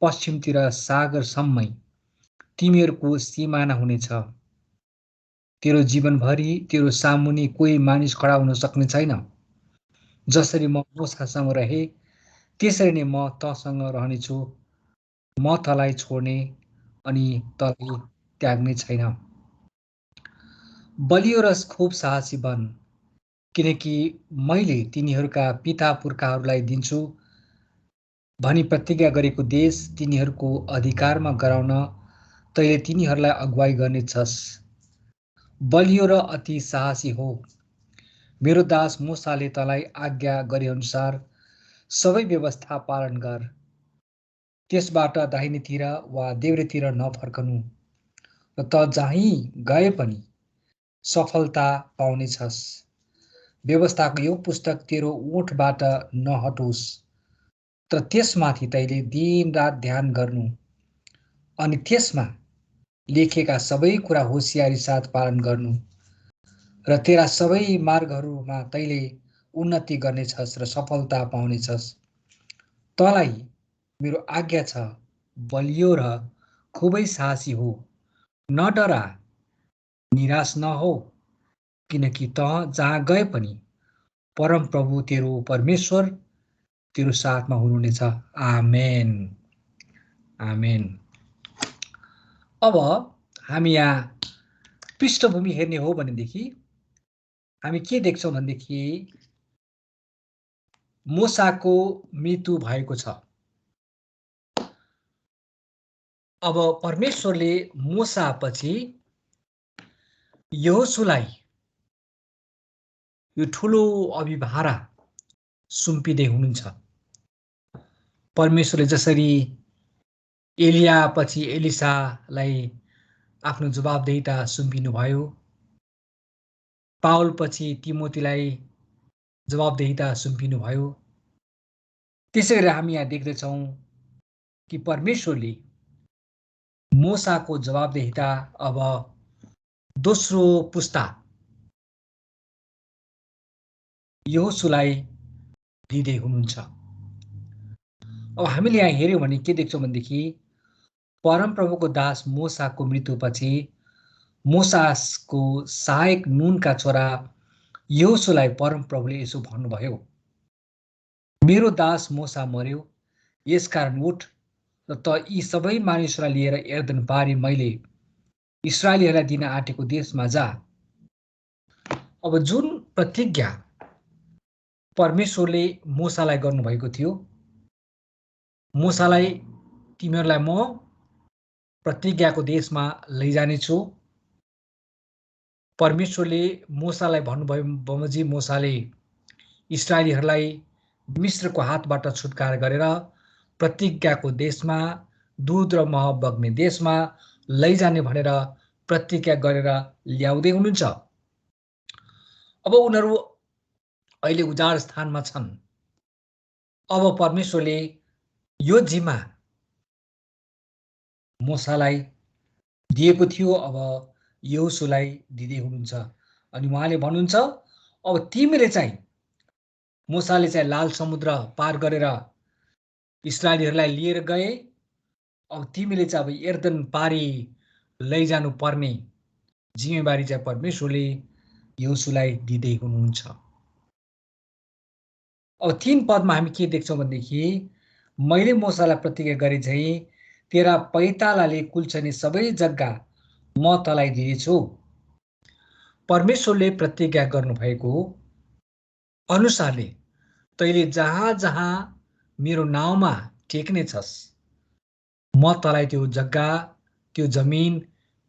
पश्चिमतिर सागरसम्मै तिमीहरूको सिमाना हुनेछ। तेरो जीवनभरि तेरो सामुन्ने कोही मानिस खडा हुन सक्ने छैन। जसरी म मूसासँग रहे त्यसरी नै म तँसँग रहनेछु। म तँलाई छोड्ने अनि तँलाई त्याग्ने छैन। बलियो र खुब साहसी बन, किनकि मैले तिनीहरूका पिता पुर्खाहरूलाई दिन्छु भनी प्रतिज्ञा गरेको देश तिनीहरूको अधिकारमा गराउन तैले तिनीहरूलाई अगुवाई गर्नेछस्। बलियो र अति साहसी हो। मेरो दास मूसाले तँलाई आज्ञा गरेअनुसार सबै व्यवस्था पालन गर। त्यसबाट दाहिनेतिर वा देब्रेतिर नफर्कनु, र त जहीँ गए पनि सफलता पाउनेछस्। व्यवस्थाको यो पुस्तक तेरो ओठबाट नहटोस्, तर त्यसमाथि तैले दिनरात ध्यान गर्नु अनि त्यसमा लेखेका सबै कुरा होसियारी साथ पालन गर्नु, र तेरा सबै मार्गहरूमा तैले उन्नति गर्नेछस् र सफलता पाउनेछस्। तँलाई मेरो आज्ञा छ, बलियो र खुबै साहसी हो। न डरा, निराश नहो, किनकि त जहाँ गए पनि परमप्रभु तेरो परमेश्वर तेरो साथमा हुनुहुनेछ। आमेन, आमेन। अब हामी यहाँ पृष्ठभूमि हेर्ने हो भनेदेखि हामी के देख्छौँ भनेदेखि मूसाको मृत्यु भएको छ। अब परमेश्वरले मूसापछि यहोशुलाई यो ठुलो अभिभारा सुम्पिँदै हुनुहुन्छ। परमेश्वरले जसरी एलिया पछि एलिसालाई आफ्नो जवाबदेहिता सुम्पिनु भयो, पाउल पछि तिमोथीलाई जवाबदेहिता सुम्पिनु भयो, त्यसै गरी हामी यहाँ देख्दछौँ कि परमेश्वरले मूसाको जवाबदेहिता अब दोस्रो पुस्ता यहोशुलाई दिँदै हुनुहुन्छ। अब हामीले यहाँ हेर्यौँ भने के देख्छौँ भनेदेखि परमप्रभुको दास मूसाको मृत्युपछि मूसाको सहायक नूनका छोरा यहोशुलाई परमप्रभुले यसो भन्नुभयो, मेरो दास मूसा मर्यो, यसकारण उठ र त यी सबै मानिसलाई लिएर यर्दन पारी मैले इस्राएलीहरूलाई दिन आँटेको देशमा जा। अब जुन प्रतिज्ञा परमेश्वरले मूसालाई गर्नुभएको थियो, मूसालाई तिमीहरूलाई म प्रतिज्ञाको देशमा लैजानेछु। परमेश्वरले मूसालाई भन्नुभयो बमोजिम मूसाले इस्राएलीहरूलाई मिस्रको हातबाट छुटकारा गरेर प्रतिज्ञाको देशमा, दूध र मह बग्ने देशमा लैजाने भनेर प्रतिज्ञा गरेर ल्याउँदै हुनुहुन्छ। अब उनीहरू अहिले उजाड स्थानमा छन्। अब परमेश्वरले यो जिम्मा मूसालाई दिएको थियो, अब यहोशुलाई दिँदै हुनुहुन्छ। अनि उहाँले भन्नुहुन्छ, अब तिमीले चाहिँ मूसाले चाहिँ लाल समुद्र पार गरेर इस्राएलीहरूलाई लिएर गए, अब तिमीले चाहिँ अब यर्दन पारी लैजानु पर्ने जिम्मेवारी चाहिँ परमेश्वरले यहोशुलाई दिँदै हुनुहुन्छ। अब 3 पदमा हामी के देख्छौँ भनेदेखि मैले मूसालाई प्रतिज्ञा गरे झैँ तेरा पैतालाले कुल्छने सबै जग्गा म तँलाई दिनेछु। परमेश्वरले प्रतिज्ञा गर्नुभएको अनुसारले तैले जहाँ जहाँ मेरो नाउँमा टेक्नेछस् म तँलाई त्यो जग्गा, त्यो जमिन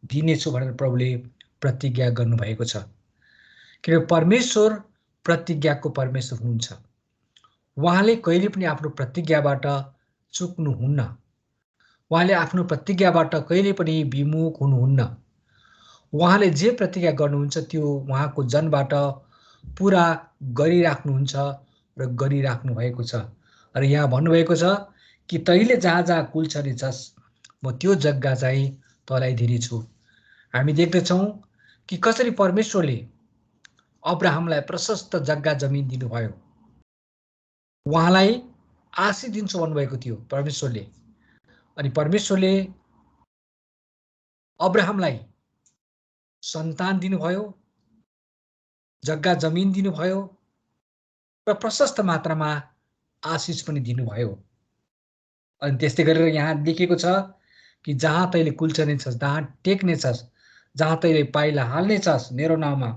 दिनेछु भनेर प्रभुले प्रतिज्ञा गर्नुभएको छ। किनभने परमेश्वर प्रतिज्ञाको परमेश्वर हुनुहुन्छ। उहाँले कहिले पनि आफ्नो प्रतिज्ञाबाट चुक्नुहुन्न। उहाँले आफ्नो प्रतिज्ञाबाट कहिले पनि विमुख हुनुहुन्न। उहाँले जे प्रतिज्ञा गर्नुहुन्छ त्यो उहाँको जनबाट पुरा गरिराख्नुहुन्छ र गरिराख्नु भएको छ। र यहाँ भन्नुभएको छ कि तैले जहाँ जहाँ कुल्छने छस् म त्यो जग्गा चाहिँ तँलाई दिनेछु। हामी देख्दछौँ कि कसरी परमेश्वरले अब्राहमलाई प्रशस्त जग्गा जमिन दिनुभयो। उहाँलाई आशीष दिन्छु भन्नुभएको थियो परमेश्वरले। अनि परमेश्वरले अब्राहमलाई सन्तान दिनुभयो, जग्गा जमिन दिनुभयो र प्रशस्त मात्रामा आशिष पनि दिनुभयो। अनि त्यस्तै गरेर यहाँ लेखेको छ कि जहाँ तैँले कुल्चनेछस्, जहाँ टेक्नेछस्, जहाँ तैँले पाइला हाल्नेछस् मेरो नाउँमा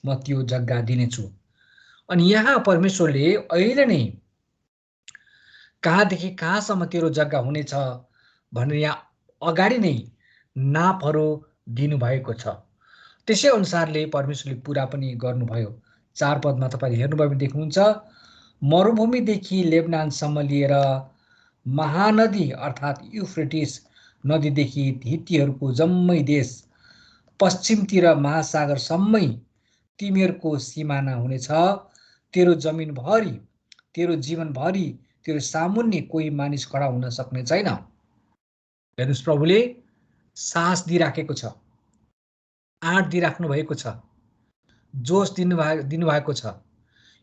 म त्यो जग्गा दिनेछु। अनि यहाँ परमेश्वरले अहिले नै कहाँदेखि कहाँसम्म तेरो जग्गा हुनेछ भनेर यहाँ अगाडि नै नापहरू दिनुभएको छ। त्यसै अनुसारले परमेश्वरले पुरा पनि गर्नुभयो। 4 पदमा तपाईँले हेर्नुभयो भने देख्नुहुन्छ, मरुभूमिदेखि लेबनानसम्म लिएर महानदी अर्थात् युफ्रेटिस नदीदेखि हित्तीहरूको जम्मै देश, पश्चिमतिर महासागरसम्मै तिमीहरूको सिमाना हुनेछ। तेरो जमिनभरि, तेरो जीवनभरि तेरो सामुन्ने कोही मानिस खडा हुन सक्ने छैन। हेर्नुहोस्, प्रभुले साहस दिइराखेको छ, आँट दिइराख्नु भएको छ, जोस दिनुभएको छ,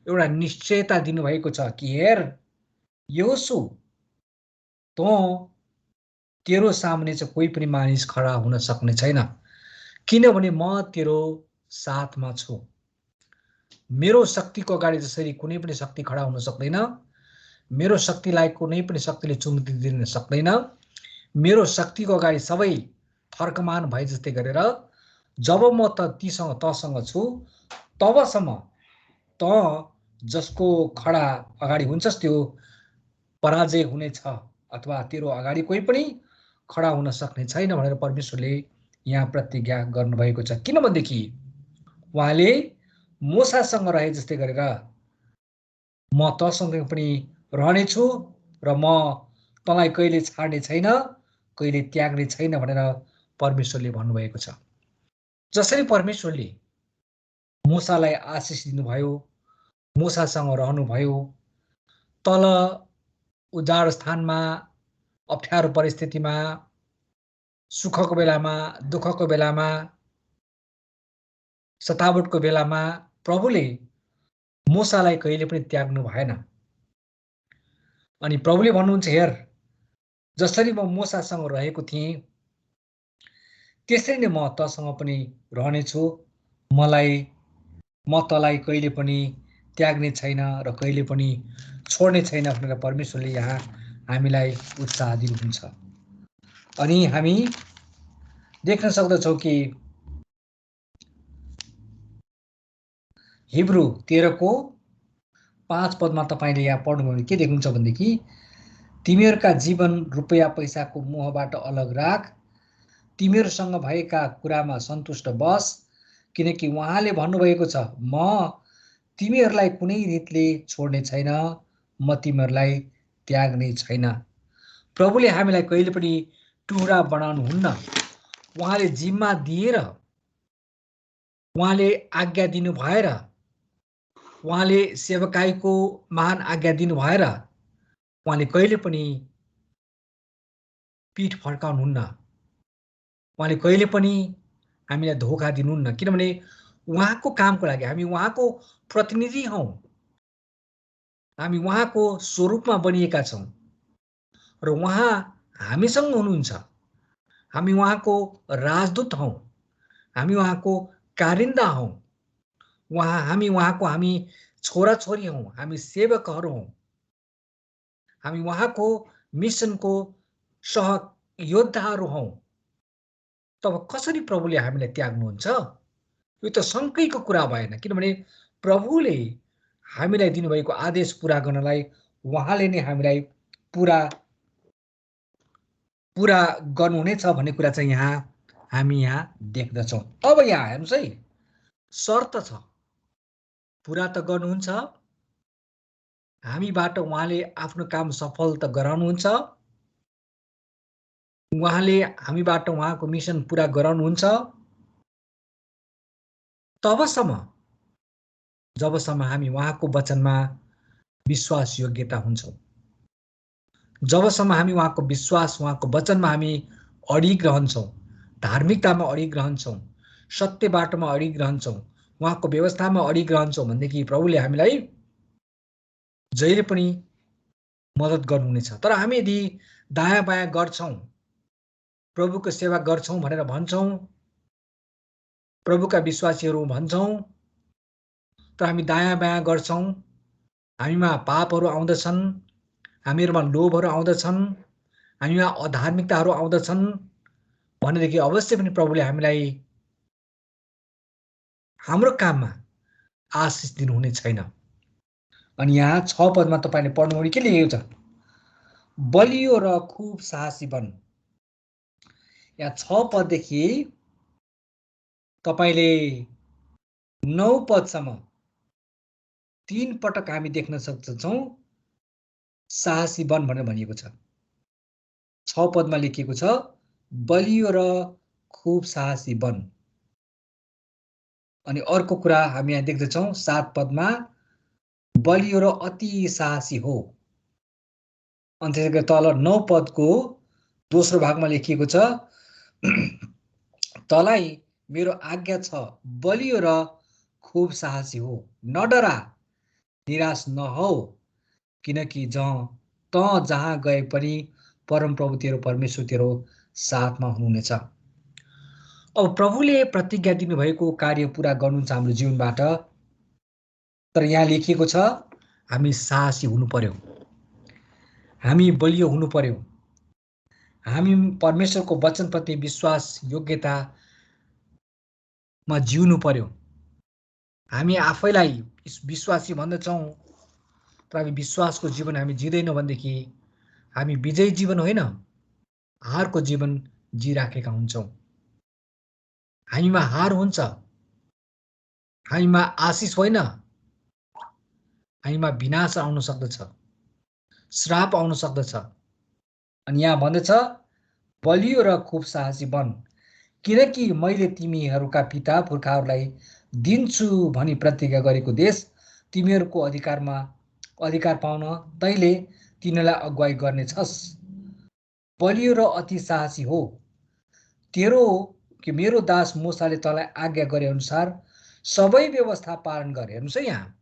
एउटा निश्चयता दिनुभएको छ कि हेर यहोशू, तेरो सामने चाहिँ कोही पनि मानिस खडा हुन सक्ने छैन, किनभने म तेरो साथमा छु। मेरो शक्तिको अगाडि जसरी कुनै पनि शक्ति खडा हुन सक्दैन, मेरो शक्तिलाई कुनै पनि शक्तिले चुम्ति दिन सक्दैन, मेरो शक्तिको अगाडि सबै थर्कमान भए जस्तै गरेर जब म तसँग छु तबसम्म त जसको खडा अगाडि हुन्छस् त्यो पराजय हुनेछ, अथवा तेरो अगाडि कोही पनि खडा हुन सक्ने छैन भनेर परमेश्वरले यहाँ प्रतिज्ञा गर्नुभएको छ। किनभनेदेखि उहाँले मोसासँग रहे जस्तै गरेर म तसँग पनि रहनेछु र म तँलाई कहिले छाड्ने छैन, कहिले त्याग्ने छैन भनेर परमेश्वरले भन्नुभएको छ। जसरी परमेश्वरले मोसालाई आशिष दिनुभयो, मोसासँग रहनुभयो, तल उजाड स्थानमा, अप्ठ्यारो परिस्थितिमा, सुखको बेलामा, दुःखको बेलामा, सतावटको बेलामा प्रभुले मोसालाई कहिले पनि त्याग्नु भएन। अनि प्रभुले भन्नुहुन्छ, हेर जसरी म मोसासँग रहेको थिएँ त्यसरी नै म तसँग पनि रहनेछु, म तँलाई कहिले पनि त्याग्ने छैन र कहिले पनि छोड्ने छैन भनेर परमेश्वरले यहाँ हामीलाई उत्साह दिनुहुन्छ। अनि हामी देख्न सक्दछौँ कि हिब्रू 13:5 पदमा तपाईँले यहाँ पढ्नुभयो भने के देख्नुहुन्छ भनेदेखि, तिमीहरूका जीवन रुपैयाँ पैसाको मोहबाट अलग राख, तिमीहरूसँग भएका कुरामा सन्तुष्ट बस, किनकि उहाँले भन्नुभएको छ, म तिमीहरूलाई कुनै रीतिले छोड्ने छैन, म तिमीहरूलाई त्याग्ने छैन। प्रभुले हामीलाई कहिले पनि टुहुरा बनाउनुहुन्न। उहाँले जिम्मा दिएर, उहाँले आज्ञा दिनु भएर, उहाँले सेवकाईको महान आज्ञा दिनु भएर उहाँले कहिले पनि पीठ फर्काउनुहुन्न। उहाँले कहिले पनि हामीलाई धोका दिनुहुन्न, किनभने उहाँको कामको लागि हामी उहाँको प्रतिनिधि हौँ, हामी उहाँको स्वरूपमा बनिएका छौँ र उहाँ हामीसँग हुनुहुन्छ। हामी उहाँको राजदूत हौँ, हामी उहाँको कारिन्दा हौँ, हामी छोराछोरी हौँ, हामी सेवकहरू हौँ, हामी उहाँको मिसनको सहयोद्धाहरू हौँ। तब कसरी प्रभुले हामीलाई त्याग्नुहुन्छ? यो त शङ्कैको कुरा भएन, किनभने प्रभुले हामीलाई दिनुभएको आदेश पुरा गर्नलाई उहाँले नै हामीलाई पुरा गर्नुहुनेछ भन्ने कुरा चाहिँ हामी यहाँ देख्दछौँ। अब यहाँ हेर्नुहोस् है, शर्त छ, पुरा त गर्नुहुन्छ, हामीबाट उहाँले आफ्नो काम सफल त गराउनुहुन्छ, उहाँले हामीबाट उहाँको मिसन पुरा गराउनुहुन्छ, जबसम्म हामी उहाँको वचनमा विश्वास योग्यता हुन्छौँ, जबसम्म हामी उहाँको विश्वास, उहाँको वचनमा हामी अडिग रहन्छौँ, धार्मिकतामा अडिग रहन्छौँ, सत्य बाटोमा अडिग रहन्छौँ, उहाँको व्यवस्थामा अडिग रहन्छौँ भनेदेखि प्रभुले हामीलाई जहिले पनि मद्दत गर्नुहुनेछ। तर हामी यदि दायाँ बायाँ गर्छौँ, प्रभुको सेवा गर्छौं भनेर भन्छौं, प्रभुका विश्वासीहरू भन्छौं, तर हामी दायाँ बायाँ गर्छौं, हामीमा पापहरू आउँदछन्, हामीहरूमा लोभहरू आउँदछन्, हामीमा अधार्मिकताहरू आउँदछन् भनेदेखि अवश्य पनि प्रभुले हामीलाई हाम्रो काममा आशिष दिनुहुने छैन। अनि यहाँ 6 पदमा तपाईले पढ्नुभयो के लेखेको छ? बलियो र खुब साहसी बन। यहाँ 6 पददेखि तपाईले 9 पदसम्म 3 पटक हामी देख्न सक्छौं साहसी बन भनेर भनिएको छ। 6 पदमा लेखिएको छ बलियो र खुब साहसी बन। अनि अर्को कुरा हामी यहाँ देख्दछौं 7 पदमा बलियो र अति साहसी हो। अनि त्यसैगरी तल 9 पदको दोस्रो भागमा लेखिएको छ तलाई मेरो आज्ञा छ बलियो र खुब साहसी हो, नडरा, निराश नहौ, किनकि त जहाँ गए पनि परमप्रभु तेरो परमेश्वर तेरो साथमा हुनुहुनेछ। अब प्रभुले प्रतिज्ञा दिनुभएको कार्य पूरा गर्नुहुन्छ हाम्रो जीवनबाट, तर यहाँ लेखिएको छ हामी साहसी हुनु पर्यो, हामी बलियो हुनु पर्यो, हामी परमेश्वरको वचनप्रति विश्वास योग्यतामा जिउनु पर्यो। हामी आफैलाई विश्वासी भन्दछौं, तर हामी विश्वासको जीवन हामी जिँदैनौँ भनेदेखि हामी विजयी जीवन होइन, हारको जीवन जिराखेका हुन्छौं। हामीमा हार हुन्छ, हामीमा आशिष होइन, हामीमा विनाश आउन सक्दछ, श्राप आउन सक्दछ। अनि यहाँ भन्दछ बलियो र खुब साहसी बन, किनकि मैले तिमीहरूका पिता पुर्खाहरूलाई दिन्छु भनी प्रतिज्ञा गरेको देश तिमीहरूको अधिकार पाउन तैले तिनीलाई अगुवाई गर्नेछस्। बलियो र अति साहसी हो, मेरो दास मूसाले तँलाई आज्ञा गरे अनुसार सबै व्यवस्था पालन गर। हेर्नुस् है, यहाँ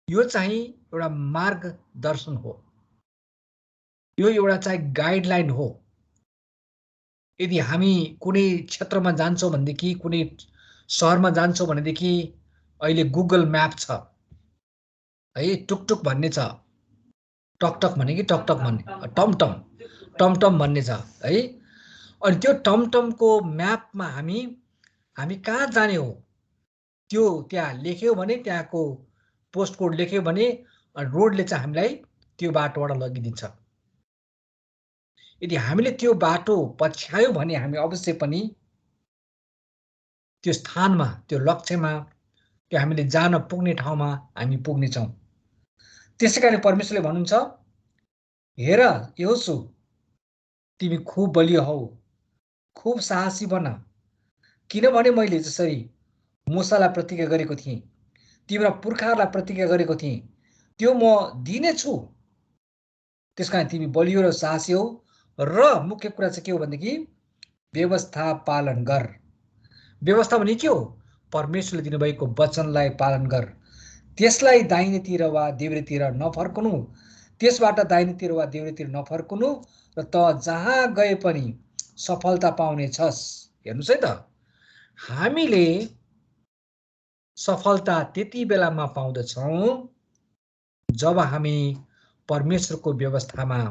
यो चाहिँ एउटा मार्गदर्शन हो, यो एउटा चाहिँ गाइडलाइन हो। यदि हामी कुनै क्षेत्रमा जान्छौँ भनेदेखि, कुनै सहरमा जान्छौँ भनेदेखि अहिले गुगल म्याप छ है, टुकटुक भन्ने छ, टकटक भने कि टकटक भन्ने, टमटम भन्ने छ है। अनि त्यो टमटमको म्यापमा हामी कहाँ जाने हो त्यो त्यहाँ लेख्यो भने, त्यहाँको पोस्ट कोड लेख्यो भने रोडले चाहिँ हामीलाई त्यो बाटोबाट लगिदिन्छ। यदि हामीले त्यो बाटो पछ्यायो भने हामी अवश्य पनि त्यो स्थानमा, त्यो लक्ष्यमा, त्यो हामीले जान पुग्ने ठाउँमा हामी पुग्नेछौँ। त्यसैकारण परमेश्वरले भन्नुहुन्छ हेर यहोशू, तिमी खुब बलियो हौ, खुब साहसी बन, किनभने मैले जसरी मूसालाई प्रतिज्ञा गरेको थिएँ, तिम्रा पुर्खाहरूलाई प्रतिज्ञा गरेको थिएँ, त्यो म दिनेछु। त्यसकारण तिमी बलियो र साहसी हौ। र मुख्य कुरा चाहिँ के हो भनेदेखि व्यवस्था पालन गर। व्यवस्था भने के हो? परमेश्वरले दिनुभएको वचनलाई पालन गर, त्यसलाई दाहिनेतिर वा देब्रेतिर नफर्कनु, त्यसबाट दाहिनेतिर वा देब्रेतिर नफर्कनु, र त जहाँ गए पनि सफलता पाउनेछस्। हेर्नुस् है त, हामीले सफलता त्यति बेलामा पाउँदछौँ जब हामी परमेश्वरको व्यवस्थामा,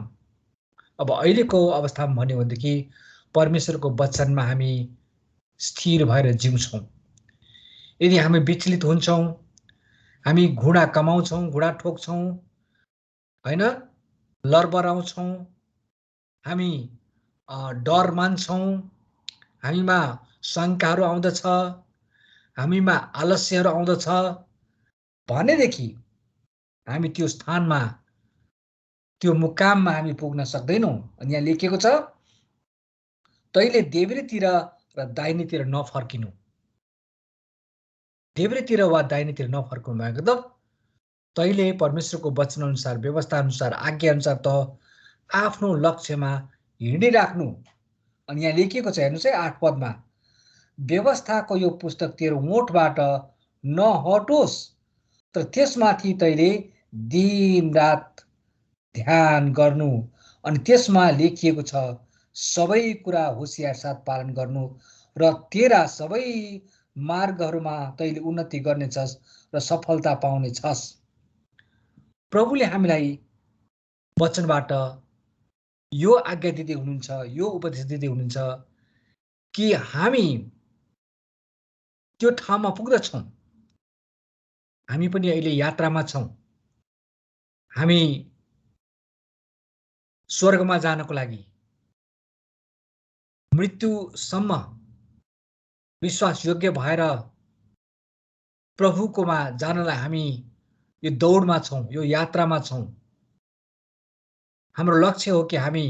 अब अहिलेको अवस्थामा भन्यो भनेदेखि परमेश्वरको वचनमा हामी स्थिर भएर जिउँछौँ। यदि हामी विचलित हुन्छौँ, हामी घुँडा कमाउँछौँ, घुँडा ठोक्छौँ होइन, लरबराउँछौँ, हामी डर मान्छौँ, हामीमा शङ्काहरू आउँदछ, हामीमा आलस्यहरू आउँदछ भनेदेखि हामी त्यो स्थानमा, त्यो मुकाममा हामी पुग्न सक्दैनौँ। अनि यहाँ लेखिएको छ तैले देब्रेतिर र दाहिनेतिर नफर्किनु। देब्रेतिर वा दाहिनेतिर नफर्कनु भएको त तैले परमेश्वरको वचन अनुसार, व्यवस्था अनुसार, आज्ञा अनुसार त आफ्नो लक्ष्यमा हिँडिराख्नु। अनि यहाँ लेखिएको छ हेर्नुहोस् है 8 पदमा, व्यवस्थाको यो पुस्तक तेरो ओठबाट नहटोस्, तर त्यसमाथि तैले दिन रात ध्यान गर्नु। अनि त्यसमा लेखिएको छ सबै कुरा होशियार साथ पालन गर्नु र तेरा सबै मार्गहरूमा तैँले उन्नति गर्नेछस् र सफलता पाउनेछस्। प्रभुले हामीलाई वचनबाट यो आज्ञा दिँदै हुनुहुन्छ, यो उपदेश दिँदै हुनुहुन्छ कि हामी त्यो ठाउँमा पुग्दछौँ। हामी पनि अहिले यात्रामा छौँ। हामी स्वर्गमा जानको लागि मृत्युसम्म विश्वासयोग्य भएर प्रभुकोमा जानलाई हामी यो दौडमा छौँ, यो यात्रामा छौँ। हाम्रो लक्ष्य हो कि हामी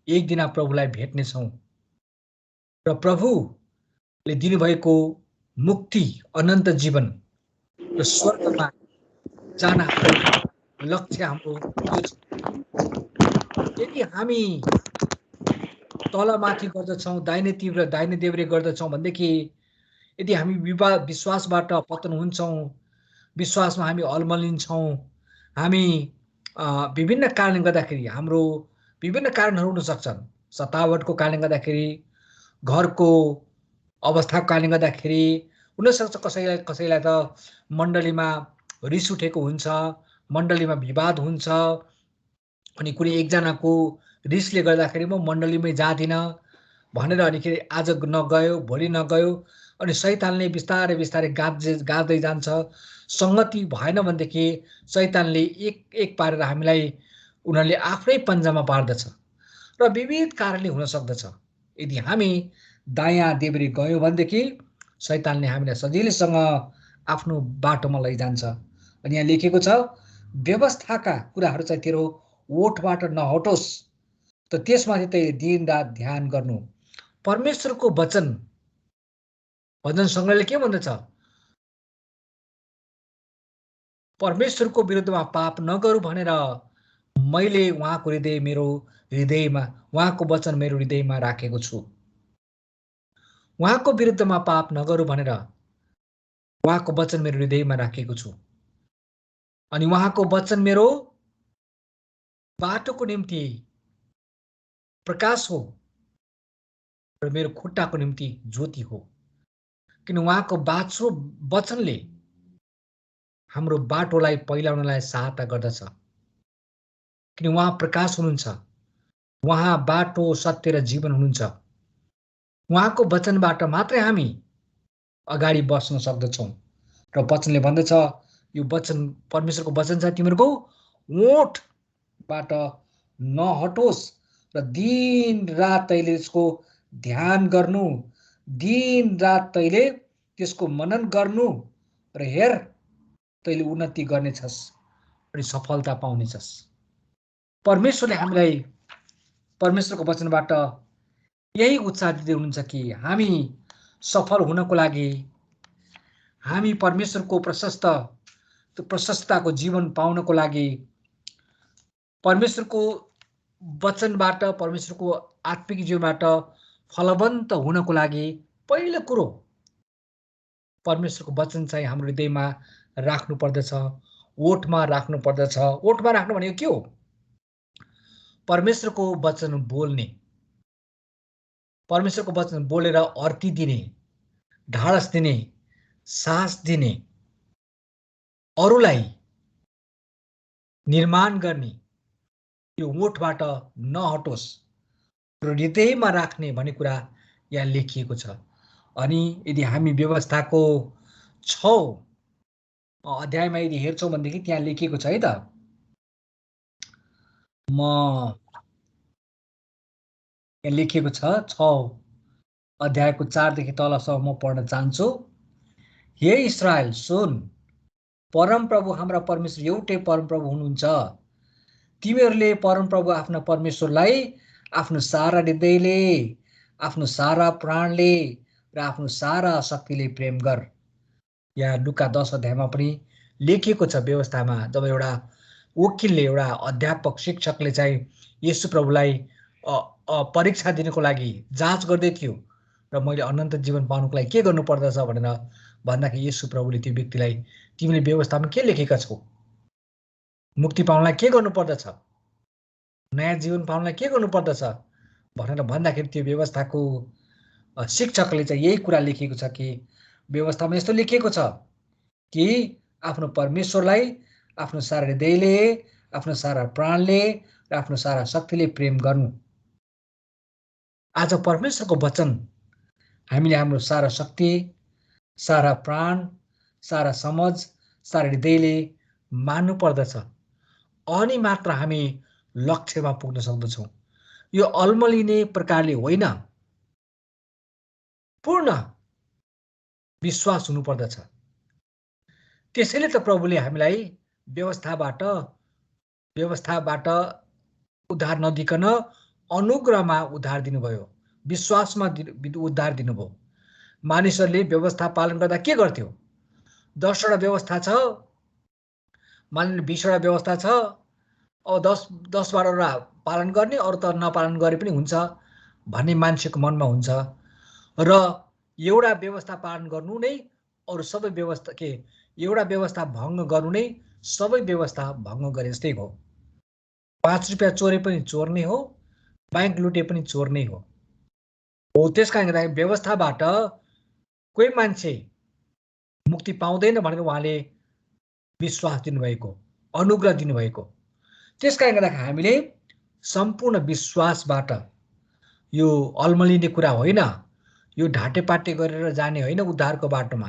एक दिन प्रभुलाई भेट्नेछौँ र प्रभुले दिनुभएको मुक्ति, अनन्त जीवन र स्वर्गमा जान हाम्रो लक्ष्य हाम्रो यो छ। यदि हामी तलमाथि गर्दछौँ, दाहिनेतिर दाहिने देब्रे गर्दछौँ भनेदेखि यदि हामी विश्वासबाट पतन हुन्छौँ, विश्वासमा हामी अल्मलिन्छौँ, हामी विभिन्न कारणले गर्दाखेरि हाम्रो विभिन्न कारणहरू हुन सक्छन्। सतावटको कारणले गर्दाखेरि, घरको अवस्थाको कारणले गर्दाखेरि, हुनसक्छ कसैलाई त मण्डलीमा रिस उठेको हुन्छ, मण्डलीमा विवाद हुन्छ, अनि कुनै एकजनाको रिसले गर्दाखेरि म मण्डलीमै जाँदिनँ भनेर अनिखेरि आज नगयो, भोलि नगयो, अनि शैतानले बिस्तारै बिस्तारै गाँच्दै जान्छ। सङ्गति भएन भनेदेखि शैतानले एक पारेर हामीलाई उनीहरूले आफ्नै पन्जामा पार्दछ र विविध कारणले हुन सक्दछ। यदि हामी दायाँ देब्रे गयो भनेदेखि शैतानले हामीलाई सजिलैसँग आफ्नो बाटोमा लैजान्छ। अनि यहाँ लेखेको छ, व्यवस्थाका कुराहरू चाहिँ तेरो ओठबाट नहटोस्, त त्यसमाथि तैँले दिन रात ध्यान गर्नु। परमेश्वरको वचन, भजन सङ्ग्रहले के भन्दछ? परमेश्वरको विरुद्धमा पाप नगरौँ भनेर मैले उहाँको हृदयमा उहाँको वचन मेरो हृदयमा राखेको छु। उहाँको विरुद्धमा पाप नगरौँ भनेर उहाँको वचन मेरो हृदयमा राखेको छु। अनि उहाँको वचन मेरो बाटोको निम्ति प्रकाश हो र मेरो खुट्टाको निम्ति ज्योति हो। किन उहाँको वचनले हाम्रो बाटोलाई पहिलाउनलाई सहायता गर्दछ। किन उहाँ प्रकाश हुनुहुन्छ, उहाँ बाटो, सत्य र जीवन हुनुहुन्छ। उहाँको वचनबाट मात्रै हामी अगाडि बस्न सक्दछौँ। र वचनले भन्दछ, यो वचन परमेश्वरको वचन छ, तिमीहरूको ओठबाट नहटोस् र दिन रात तैँले यसको ध्यान गर्नु, दिन रात तैँले त्यसको मनन गर्नु र हेर तैँले उन्नति गर्नेछस् अनि सफलता पाउनेछस्। परमेश्वरले हामीलाई परमेश्वरको वचनबाट यही उत्साह दिँदै हुनुहुन्छ कि हामी सफल हुनको लागि, हामी परमेश्वरको प्रशस्तताको जीवन पाउनको लागि, परमेश्वरको वचनबाट, परमेश्वरको आत्मिक जीवनबाट फलवन्त हुनको लागि पहिलो कुरो परमेश्वरको वचन चाहिँ हाम्रो हृदयमा राख्नु पर्दछ, ओठमा राख्नु पर्दछ। ओठमा राख्नु भनेको के हो? परमेश्वरको वचन बोल्ने, परमेश्वरको वचन बोलेर अर्ती दिने, ढाडस दिने, साहस दिने, अरूलाई निर्माण गर्ने, यो ओठबाट नहटोस् र हृदयमा राख्ने भन्ने कुरा यहाँ लेखिएको छ। अनि यदि हामी व्यवस्थाको 6 अध्यायमा यदि हेर्छौँ भनेदेखि त्यहाँ लेखिएको छ है त, यहाँ लेखिएको छ 6 अध्यायको 4 देखि तलसम्म म पढ्न चाहन्छु। हे इस्रायल सुन, परमप्रभु हाम्रा परमेश्वर एउटै परमप्रभु हुनुहुन्छ। तिमीहरूले परमप्रभु आफ्ना परमेश्वरलाई आफ्नो सारा हृदयले, आफ्नो सारा प्राणले र आफ्नो सारा शक्तिले प्रेम गर। यहाँ लुका 10 अध्यायमा पनि लेखिएको छ। व्यवस्थामा जब एउटा वकिलले, एउटा अध्यापक, शिक्षकले चाहिँ येशू प्रभुलाई परीक्षा दिनको लागि जाँच गर्दै थियो र मैले अनन्त जीवन पाउनको लागि के गर्नु पर्दछ भनेर भन्दाखेरि येशू प्रभुले त्यो व्यक्तिलाई, तिमीले व्यवस्थामा के लेखेका छौ? मुक्ति पाउनलाई के गर्नु पर्दछ? नयाँ जीवन पाउनलाई के गर्नु पर्दछ भनेर भन्दाखेरि त्यो व्यवस्थाको शिक्षकले चाहिँ यही कुरा लेखेको छ कि व्यवस्थामा यस्तो लेखिएको छ कि आफ्नो परमेश्वरलाई आफ्नो सारा हृदयले, आफ्नो सारा प्राणले र आफ्नो सारा शक्तिले प्रेम गर्नु। आज परमेश्वरको वचन हामीले हाम्रो सारा शक्ति, सारा प्राण, सारा समझ, सारा हृदयले मान्नु पर्दछ। अनि मात्र हामी लक्ष्यमा पुग्न सक्दछौँ। यो अल्मलिने प्रकारले होइन, पूर्ण विश्वास हुनुपर्दछ। त्यसैले त प्रभुले हामीलाई व्यवस्थाबाट उद्धार नदिकन अनुग्रहमा उद्धार दिनुभयो, विश्वासमा उद्धार दिनुभयो। मानिसहरूले व्यवस्था पालन गर्दा के गर्थ्यो? 10वटा व्यवस्था छ, मानिलिनु 20वटा व्यवस्था छ, अब 10-12वटा पालन गर्ने, अरू त नपालन गरे पनि हुन्छ भन्ने मान्छेको मनमा हुन्छ। र एउटा व्यवस्था पालन गर्नु नै अरू सबै व्यवस्था एउटा व्यवस्था भङ्ग गर्नु नै सबै व्यवस्था भङ्ग गरे जस्तै हो। 5 रुपियाँ चोरे पनि चोर नै हो, बैंक लुटे पनि चोर नै हो। त्यस कारणले गर्दा व्यवस्थाबाट कोही मान्छे मुक्ति पाउँदैन भनेर उहाँले विश्वास दिनुभएको, अनुग्रह दिनुभएको। त्यस कारणले गर्दा हामीले सम्पूर्ण विश्वासबाट, यो अल्मलिने कुरा होइन, यो ढाँटेपाटे गरेर जाने होइन उद्धारको बाटोमा।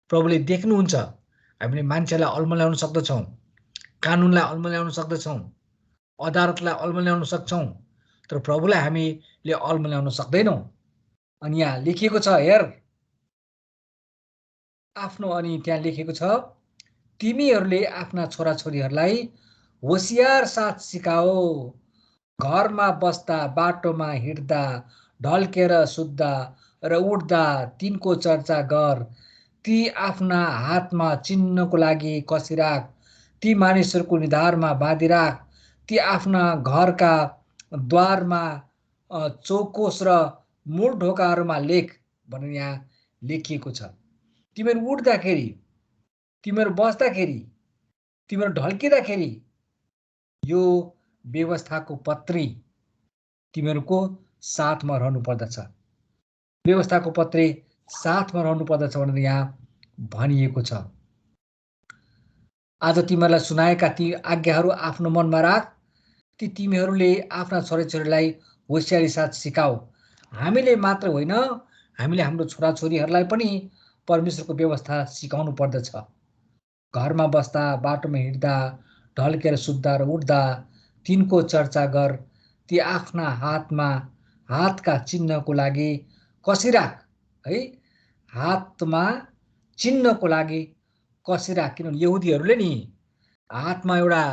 प्रभुले देख्नुहुन्छ हामीले मान्छेलाई अल्मल्याउन सक्दछौँ, कानुनलाई अल्मल्याउन सक्दछौँ, अदालतलाई अल्मल्याउन सक्छौँ, तर प्रभुलाई हामीले अल्मल्याउन सक्दैनौँ। अनि यहाँ लेखिएको छ, हेर आफ्नो, अनि त्यहाँ लेखेको छ, तिमीहरूले आफ्ना छोराछोरीहरूलाई होसियार साथ सिकाओ, घरमा बस्दा, बाटोमा हिँड्दा, ढल्केर सुत्दा र उठ्दा तिनको चर्चा गर। ती आफ्ना हातमा चिन्हको लागि कसिराख, ती मानिसहरूको निधारमा बाँधिराख, ती आफ्ना घरका द्वारमा चौकोस र मूल ढोकाहरूमा लेख भनेर यहाँ लेखिएको छ। तिमीहरू उठ्दाखेरि, तिमीहरू बस्दाखेरि, तिमीहरू ढल्किँदाखेरि यो व्यवस्थाको पत्री तिमीहरूको साथमा रहनु पर्दछ, व्यवस्थाको पत्री साथमा रहनु पर्दछ भनेर यहाँ भनिएको छ। आज तिमीहरूलाई सुनाएका ती आज्ञाहरू आफ्नो मनमा राख, ती तिमीहरूले आफ्ना छोराछोरीलाई होसियारी साथ सिकाऊ। हामीले मात्र होइन, हामीले हाम्रो छोराछोरीहरूलाई पनि परमेश्वरको व्यवस्था सिकाउनु पर्दछ। घरमा बस्दा, बाटोमा हिँड्दा, ढल्केर सुत्दा र उठ्दा तिनको चर्चा गर। ती आफ्ना हातका चिन्हको लागि कसिराख, है, हातमा चिन्हको लागि कसिराख। किनभने यहुदीहरूले नि हातमा एउटा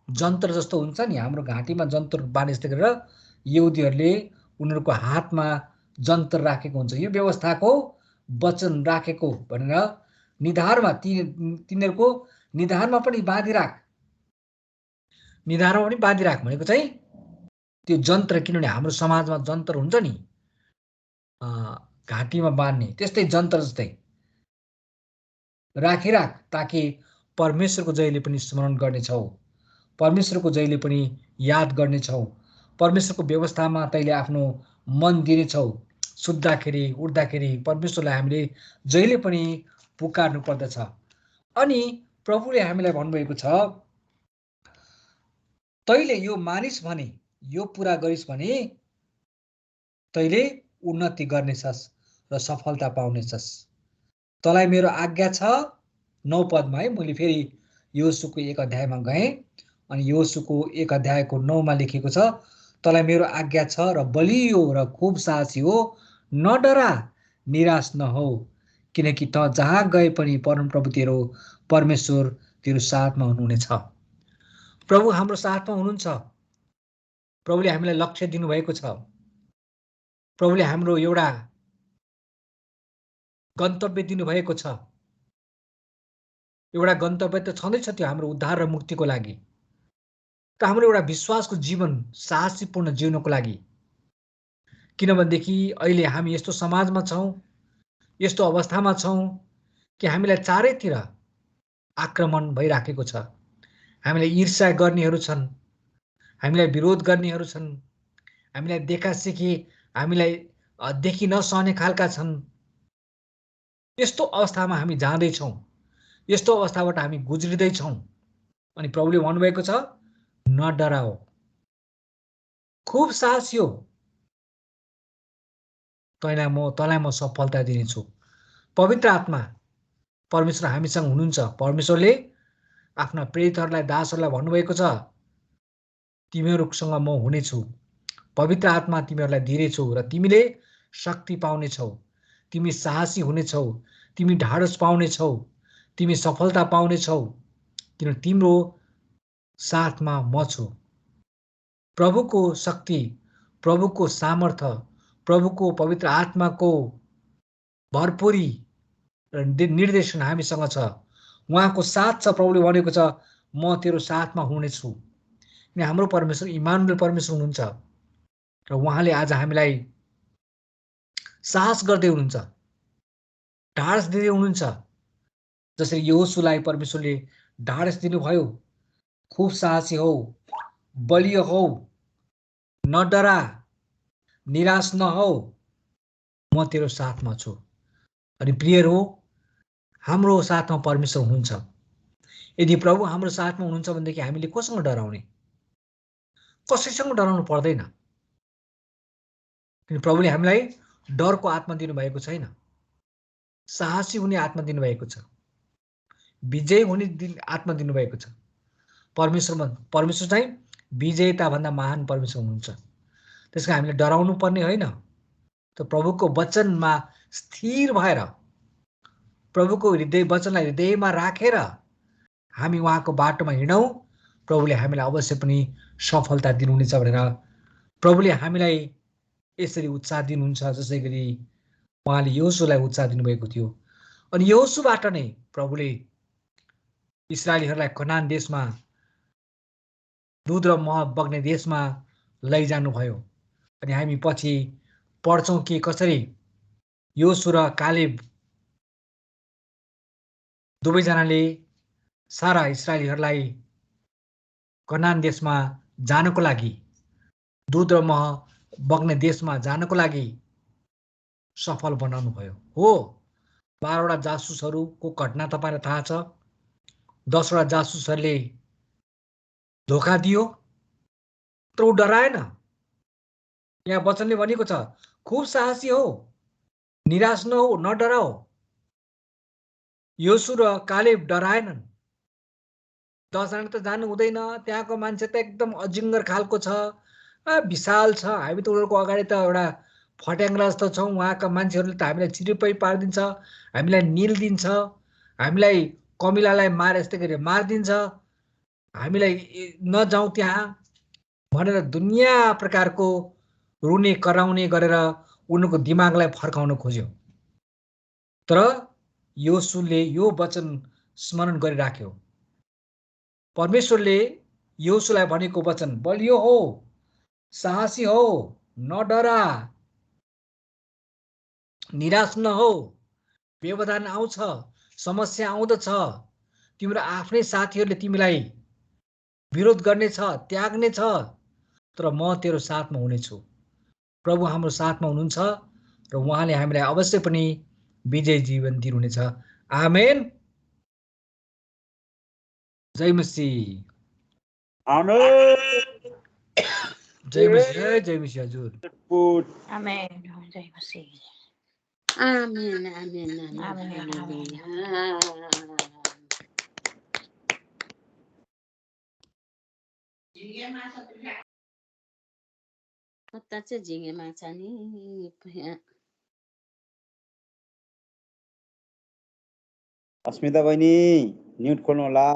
जन्त्र जस्तो हुन्छ नि, हाम्रो घाँटीमा जन्त्र बाँधे जस्तै गरेर यहुदीहरूले उनीहरूको हातमा जन्त्र राखेको हुन्छ, यो व्यवस्थाको वचन राखेको भनेर निधारमा, तिनीहरूको निधारमा पनि बाँधिराख। निधारमा पनि बाँधिराख भनेको चाहिँ त्यो जन्त्र, किनभने हाम्रो समाजमा जन्त्र हुन्छ नि घाँटीमा बाँध्ने, त्यस्तै जन्त्र जस्तै राखिराख, ताकि परमेश्वरको जहिले पनि स्मरण गर्नेछौ, परमेश्वरको जहिले पनि याद गर्नेछौ, परमेश्वरको व्यवस्थामा तैँले आफ्नो मन दिनेछौ। सुत्दाखेरि, उठ्दाखेरि परमेश्वरलाई हामीले जहिले पनि पुकार्नु पर्दछ। अनि प्रभुले हामीलाई भन्नुभएको छ, तैँले यो मानिस भने, यो पुरा गरिस् भने तैँले उन्नति गर्नेछस् र सफलता पाउनेछस्। तँलाई मेरो आज्ञा छ, 9 पदमा, है, मैले फेरि योशुको 1 अध्यायमा गएँ, अनि योशुको 1 अध्यायको 9मा लेखेको छ, तँलाई मेरो आज्ञा छ र बलियो र खुब साहसी हो, न डरा, निराश नहो, किनकि त जहाँ गए पनि परमप्रभु तेरो परमेश्वर तेरो साथमा हुनुहुनेछ। प्रभु हाम्रो साथमा हुनुहुन्छ। प्रभुले हामीलाई लक्ष्य दिनुभएको छ। प्रभुले हाम्रो एउटा गन्तव्य दिनुभएको छ। एउटा गन्तव्य त छँदैछ, त्यो हाम्रो उद्धार र मुक्तिको लागि, र हाम्रो एउटा विश्वासको जीवन साहसीपूर्ण जिउनको लागि। किनभनेदेखि अहिले हामी यस्तो समाजमा छौँ, यस्तो अवस्थामा छौँ कि हामीलाई चारैतिर आक्रमण भइराखेको छ। हामीलाई ईर्ष्या गर्नेहरू छन्, हामीलाई विरोध गर्नेहरू छन्, हामीलाई देखासेखी हामीलाई देखि नसहने खालका छन्। यस्तो अवस्थामा हामी जाँदैछौँ, यस्तो अवस्थाबाट हामी गुज्रिँदैछौँ। अनि प्रभुले भन्नुभएको छ नडराओ, खुब साहसी हो, तँलाई म सफलता दिनेछु। पवित्र आत्मा परमेश्वर हामीसँग हुनुहुन्छ। परमेश्वरले आफ्ना प्रेरितहरूलाई दासहरूलाई भन्नुभएको छ तिमीहरूसँग म हुनेछु, पवित्र आत्मा तिमीहरूलाई दिनेछु र तिमीले शक्ति पाउनेछौ, तिमी साहसी हुनेछौ, तिमी ढाडस पाउनेछौ, तिमी सफलता पाउनेछौ, किनभने तिम्रो साथमा म छु। प्रभुको शक्ति, प्रभुको सामर्थ्य, प्रभुको पवित्र आत्माको भरपुरी र निर्देशन हामीसँग छ। उहाँको साथ छ। प्रभुले भनेको छ म तेरो साथमा हुनेछु। अनि हाम्रो परमेश्वर इमानुएल परमेश्वर हुनुहुन्छ र उहाँले आज हामीलाई साहस गर्दै हुनुहुन्छ, ढाडस दिँदै हुनुहुन्छ। जसरी यहोशुलाई परमेश्वरले ढाडस दिनुभयो, खुब साहसी हौ, बलियो हौ, नडरा, निराश नहौ, म तेरो साथमा छु। अनि प्रियहरू हो, हाम्रो साथमा परमेश्वर हुनुहुन्छ। यदि प्रभु हाम्रो साथमा हुनुहुन्छ भनेदेखि हामीले कोसँग डराउने? कसैसँग डराउनु पर्दैन। किन प्रभुले हामीलाई डरको आत्मा दिनुभएको छैन, साहसी हुने आत्मा दिनुभएको छ, विजयी हुने आत्मा दिनुभएको छ। परमेश्वर चाहिँ विजयताभन्दा महान परमेश्वर हुनुहुन्छ। त्यसको हामीले डराउनु पर्ने होइन। त प्रभुको वचनमा स्थिर भएर, प्रभुको वचनलाई हृदयमा राखेर हामी उहाँको बाटोमा हिँडौँ, प्रभुले हामीलाई अवश्य पनि सफलता दिनुहुनेछ भनेर प्रभुले हामीलाई यसरी उत्साह दिनुहुन्छ। जसै गरी उहाँले यहोशुलाई उत्साह दिनुभएको थियो। अनि यहोशुबाट नै प्रभुले इस्राएलीहरूलाई कनान देशमा, दूध र मह बग्ने देशमा लैजानुभयो। अनि हामी पछि पढ्छौँ कि कसरी यहोशु र कालेब दुवैजनाले सारा इस्राएलीहरूलाई कनान देशमा जानको लागि, दूध र मह बग्ने देशमा जानको लागि सफल बनाउनु भयो। हो, 12वटा जासुसहरूको घटना तपाईँलाई थाहा छ। 10वटा जासुसहरूले धोका दियो, तर ऊ डराएन। यहाँ वचनले भनेको छ खुब साहसी हो, निराश नहो, नडराओ। यहोशु र कालेब डराएनन्। 10 जना त जानु हुँदैन, त्यहाँको मान्छे त एकदम अजिङ्गर खालको छ, विशाल छ, हामी त उनीहरूको अगाडि त एउटा फट्याङ्ग्रा जस्तो छौँ। उहाँका मान्छेहरूले त हामीलाई चिरिपै पारिदिन्छ, हामीलाई निल्दिन्छ, हामीलाई कमिलालाई मारे यस्तै गरी मारिदिन्छ, हामीलाई नजाउँ त्यहाँ भनेर दुनियाँ प्रकारको रुने कराउने गरेर उनीहरूको दिमागलाई फर्काउन खोज्यो। तर यहोशुले यो वचन स्मरण गरिराख्यो। परमेश्वरले यहोशुलाई भनेको वचन बलियो हो, साहसी हो, नडरा, निराश नहो। व्यवधान आउँछ, समस्या आउँदछ, तिम्रो आफ्नै साथीहरूले तिमीलाई विरोध गर्नेछ, त्याग्नेछ, तर म तेरो साथमा हुनेछु। प्रभु हाम्रो साथमा हुनुहुन्छ र उहाँले हामीलाई अवश्य पनि विजय जीवन दिनुहुनेछ। आमेन। जय मसीह। आमेन। जय मसीह, जय मसीह हजुर। आमेन। जय मसीह। आमेन आमेन आमेन। कता चाहिँ झिँगे माछा नि अस्मिता बहिनी म्युट खोल्नु होला।